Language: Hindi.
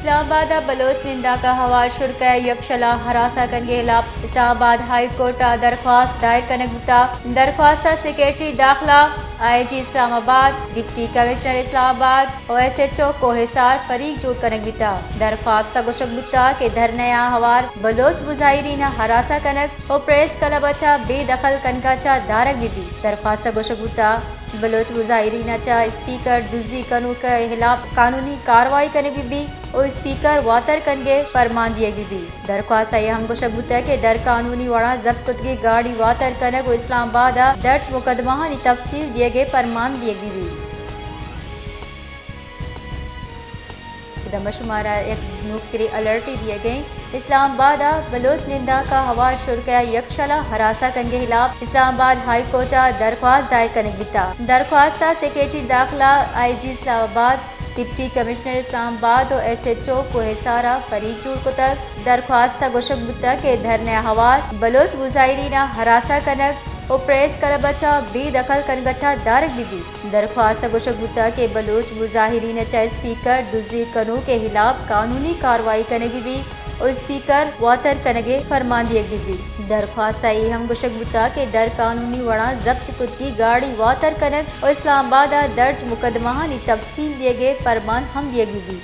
इस्लामाबाद बलोच निंदा का हवार शुरा यकशला हरासा कन के खिलाफ इस्लामाबाद हाई कोर्ट दरख्वास्त दायर करने गुता दरख्वास्त सेक्रेटरी दाखिला IG Islamabad deputy commissioner Islamabad OSHO को हिसार फरीक जुट करने गुता दरख्वास्त गोशक गुता के धरनया हवार बलोच मुजाहिरीन हरासा कनक और प्रेस क्लब अच्छा बेदखल कनकाचा दारक बीबी दरख्वास्त गोशक गुता बलोच मुजाहिरीन चा स्पीकर दुजी कनू के खिलाफ कानूनी कार्रवाई करने भी और स्पीकर वातर कनगे फरमान दिए भी दरख्वास्त हम को शगुता के दर कानूनी वड़ा जब्त कुतगी गाड़ी वातर कनक और इस्लामाबाद दर्ज मुकदमा नी तफसील दिए गए फरमान दिए भी दमशुमारा एक नुक्तरी अलर्ट दिए गए इस्लामाबाद बलोच निंदा का हवार शुरा यकशला हरासा कन के खिलाफ इस्लामाबाद हाई कोर्ट दरख्वास्त दायर करने गिता दरख्वास्त सेक्रेटरी दाखिला IG Islamabad deputy commissioner Islamabad और SHO को हिसारा फरीक जुड़ को तक दरख्वास्त गोशक गुता के धरने हवार बलोच मुजाहिरीन हरासा कनक और प्रेस करबचा बेदखल कनगचा दारक बीबी दरख्वास्त गोशक गुता के बलोच मुजाहिरीन चा स्पीकर दुजी कनू के खिलाफ कानूनी कार्रवाई करने भी और स्पीकर वातर कनगे फरमान दिए भी दरख्वास्त हम गोशक गुता के दर कानूनी वड़ा जब्त कुतगी गाड़ी वातर कनक और इस्लामाबाद दर्ज मुकदमा नी तफसील दिए गए फरमान हम दिए भी